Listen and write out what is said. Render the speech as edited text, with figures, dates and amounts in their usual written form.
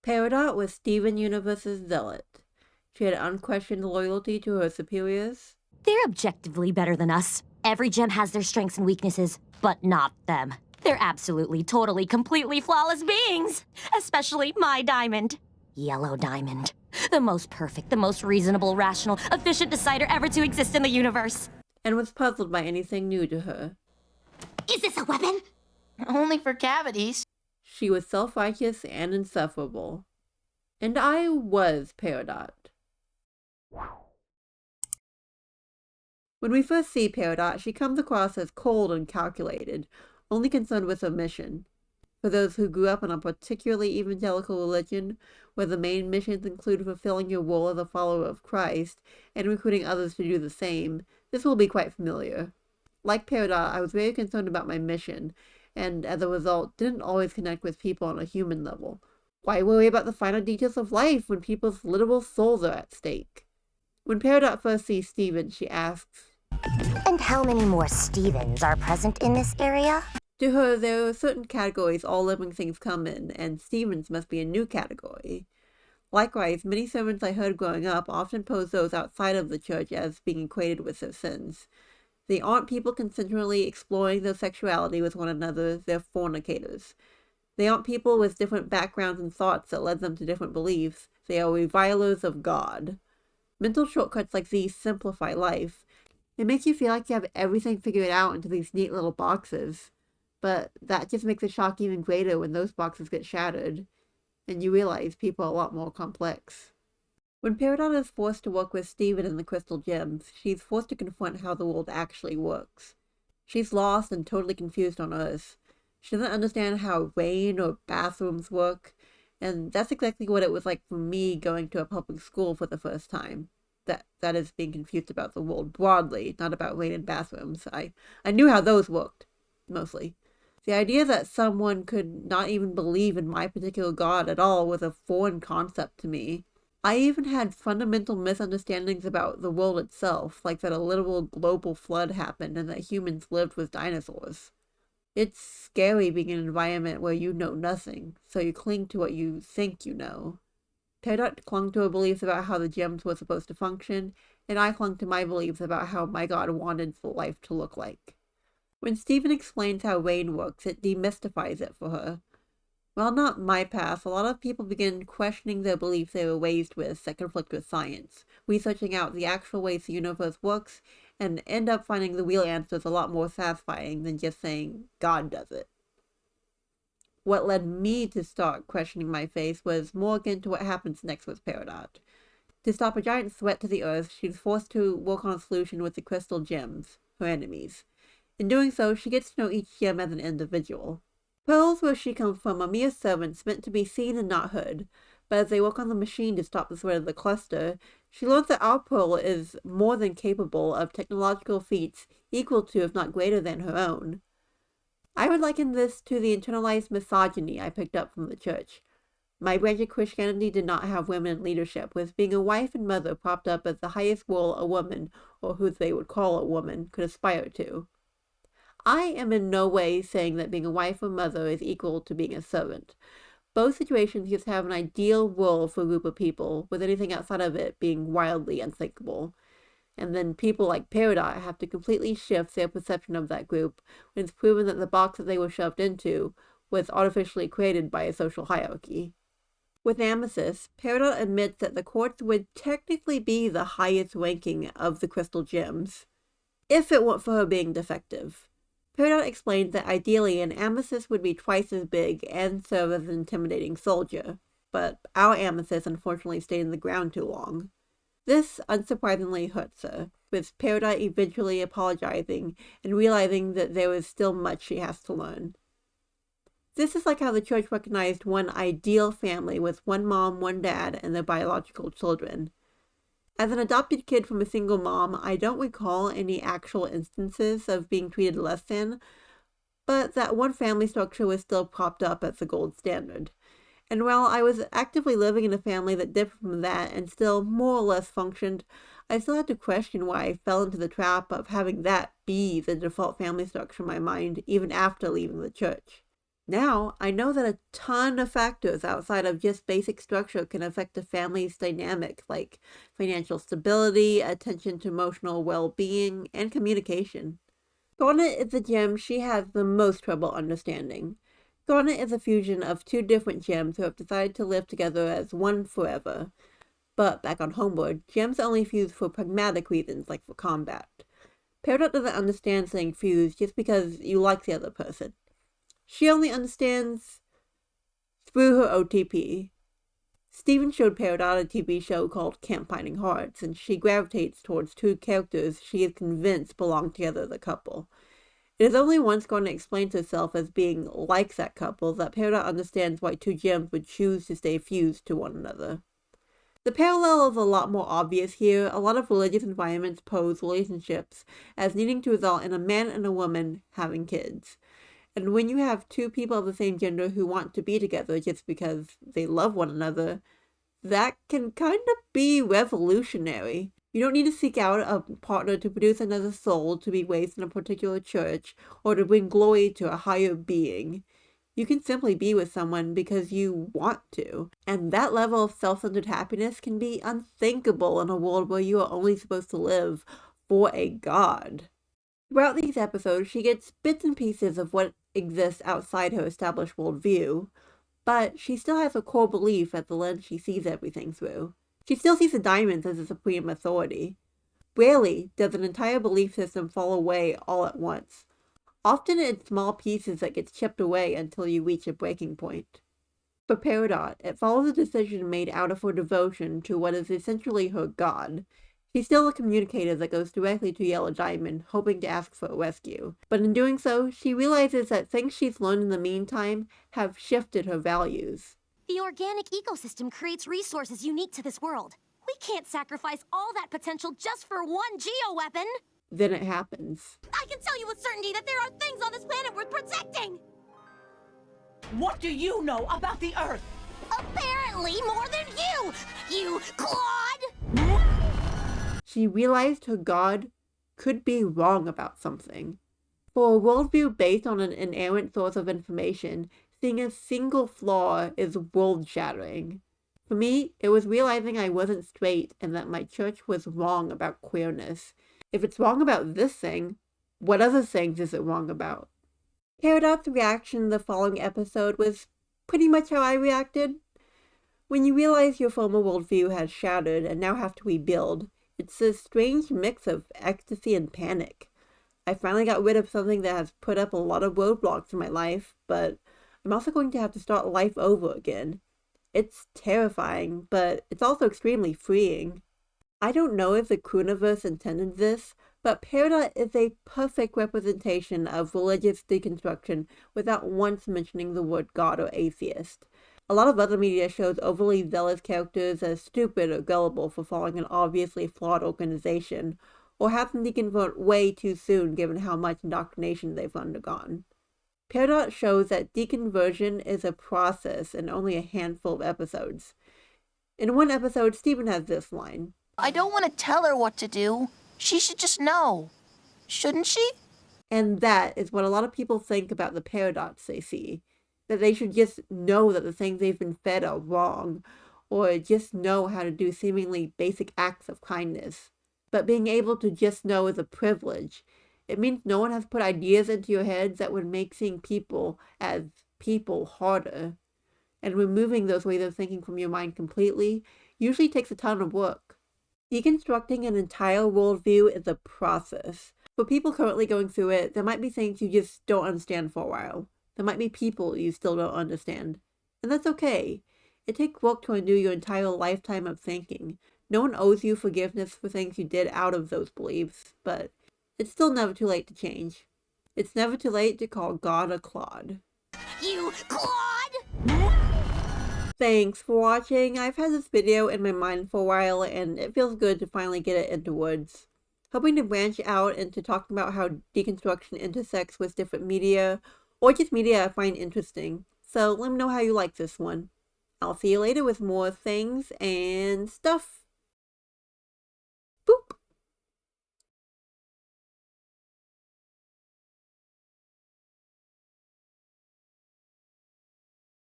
Peridot was Steven Universe's zealot. She had unquestioned loyalty to her superiors. They're objectively better than us. Every gem has their strengths and weaknesses, but not them. They're absolutely, totally, completely flawless beings. Especially my diamond. Yellow diamond. The most perfect, the most reasonable, rational, efficient decider ever to exist in the universe. And was puzzled by anything new to her. Is this a weapon? Only for cavities. She was self-righteous and insufferable. And I was Peridot. When we first see Peridot, she comes across as cold and calculated, only concerned with her mission. For those who grew up in a particularly evangelical religion, where the main missions include fulfilling your role as a follower of Christ and recruiting others to do the same, this will be quite familiar. Like Peridot, I was very concerned about my mission, and as a result, didn't always connect with people on a human level. Why worry about the finer details of life when people's literal souls are at stake? When Peridot first sees Steven, she asks, "And how many more Stevens are present in this area?" To her, there are certain categories all living things come in, and Stevens must be a new category. Likewise, many sermons I heard growing up often pose those outside of the church as being equated with their sins. They aren't people consensually exploring their sexuality with one another, they're fornicators. They aren't people with different backgrounds and thoughts that led them to different beliefs, they are revilers of God. Mental shortcuts like these simplify life. It makes you feel like you have everything figured out into these neat little boxes. But that just makes the shock even greater when those boxes get shattered, and you realize people are a lot more complex. When Peridot is forced to work with Steven in the Crystal Gems, she's forced to confront how the world actually works. She's lost and totally confused on Earth. She doesn't understand how rain or bathrooms work, and that's exactly what it was like for me going to a public school for the first time. That is being confused about the world broadly, not about rain and bathrooms. I knew how those worked, mostly. The idea that someone could not even believe in my particular god at all was a foreign concept to me. I even had fundamental misunderstandings about the world itself, like that a literal global flood happened and that humans lived with dinosaurs. It's scary being in an environment where you know nothing, so you cling to what you think you know. Peridot clung to her beliefs about how the gems were supposed to function, and I clung to my beliefs about how my god wanted life to look like. When Steven explains how rain works, it demystifies it for her. While not my path, a lot of people begin questioning their beliefs they were raised with that conflict with science, researching out the actual ways the universe works, and end up finding the real answers a lot more satisfying than just saying, God does it. What led me to start questioning my faith was more akin to what happens next with Peridot. To stop a giant threat to the Earth, she's forced to work on a solution with the Crystal Gems, her enemies. In doing so, she gets to know each gem as an individual. Pearls, where she comes from, are mere servants meant to be seen and not heard, but as they work on the machine to stop the spread of the cluster, she learns that our Pearl is more than capable of technological feats equal to, if not greater than, her own. I would liken this to the internalized misogyny I picked up from the church. My branch of Christianity did not have women in leadership, with being a wife and mother propped up as the highest role a woman, or who they would call a woman, could aspire to. I am in no way saying that being a wife or mother is equal to being a servant. Both situations just have an ideal role for a group of people, with anything outside of it being wildly unthinkable. And then people like Peridot have to completely shift their perception of that group when it's proven that the box that they were shoved into was artificially created by a social hierarchy. With Amethyst, Peridot admits that the quartz would technically be the highest ranking of the crystal gems, if it weren't for her being defective. Peridot explains that ideally an amethyst would be twice as big and serve as an intimidating soldier, but our amethyst unfortunately stayed in the ground too long. This unsurprisingly hurts her, with Peridot eventually apologizing and realizing that there is still much she has to learn. This is like how the church recognized one ideal family with one mom, one dad, and their biological children. As an adopted kid from a single mom, I don't recall any actual instances of being treated less than, but that one family structure was still propped up as the gold standard. And while I was actively living in a family that differed from that and still more or less functioned, I still had to question why I fell into the trap of having that be the default family structure in my mind even after leaving the church. Now, I know that a ton of factors outside of just basic structure can affect a family's dynamic, like financial stability, attention to emotional well-being, and communication. Garnet is the gem she has the most trouble understanding. Garnet is a fusion of two different gems who have decided to live together as one forever. But back on Homeworld, gems only fuse for pragmatic reasons, like for combat. Peridot doesn't understand saying fuse just because you like the other person. She only understands through her OTP. Steven showed Peridot a TV show called Camp Finding Hearts, and she gravitates towards two characters she is convinced belong together as a couple. It is only once Garnet explains herself as being like that couple that Peridot understands why two gems would choose to stay fused to one another. The parallel is a lot more obvious here. A lot of religious environments pose relationships as needing to result in a man and a woman having kids. And when you have two people of the same gender who want to be together just because they love one another, that can kind of be revolutionary. You don't need to seek out a partner to produce another soul to be raised in a particular church or to bring glory to a higher being. You can simply be with someone because you want to. And that level of self-centered happiness can be unthinkable in a world where you are only supposed to live for a god. Throughout these episodes, she gets bits and pieces of what exists outside her established worldview, but she still has a core belief at the lens she sees everything through. She still sees the diamonds as a supreme authority. Rarely does an entire belief system fall away all at once. Often it's small pieces that get chipped away until you reach a breaking point. For Peridot, it follows a decision made out of her devotion to what is essentially her god. She's still a communicator that goes directly to Yellow Diamond, hoping to ask for a rescue. But in doing so, she realizes that things she's learned in the meantime have shifted her values. The organic ecosystem creates resources unique to this world. We can't sacrifice all that potential just for one geoweapon. Then it happens. I can tell you with certainty that there are things on this planet worth protecting. What do you know about the Earth? Apparently more than you Claude! She realized her god could be wrong about something. For a worldview based on an inerrant source of information, seeing a single flaw is world-shattering. For me, it was realizing I wasn't straight and that my church was wrong about queerness. If it's wrong about this thing, what other things is it wrong about? Peridot's reaction in the following episode was pretty much how I reacted. When you realize your former worldview has shattered and now have to rebuild, it's a strange mix of ecstasy and panic. I finally got rid of something that has put up a lot of roadblocks in my life, but I'm also going to have to start life over again. It's terrifying, but it's also extremely freeing. I don't know if the Cruniverse intended this, but Peridot is a perfect representation of religious deconstruction without once mentioning the word God or atheist. A lot of other media shows overly zealous characters as stupid or gullible for following an obviously flawed organization, or have them deconvert way too soon given how much indoctrination they've undergone. Peridot shows that deconversion is a process in only a handful of episodes. In one episode, Steven has this line. I don't want to tell her what to do. She should just know. Shouldn't she? And that is what a lot of people think about the Peridots they see. That they should just know that the things they've been fed are wrong, or just know how to do seemingly basic acts of kindness. But being able to just know is a privilege. It means no one has put ideas into your heads that would make seeing people as people harder. And removing those ways of thinking from your mind completely usually takes a ton of work. Deconstructing an entire worldview is a process. For people currently going through it, there might be things you just don't understand for a while. There might be people you still don't understand. And that's okay. It takes work to undo your entire lifetime of thinking. No one owes you forgiveness for things you did out of those beliefs, but it's still never too late to change. It's never too late to call God a clod. You Claude! Thanks for watching. I've had this video in my mind for a while, and it feels good to finally get it into words. Hoping to branch out into talking about how deconstruction intersects with different media, or just media I find interesting. So let me know how you like this one. I'll see you later with more things and stuff.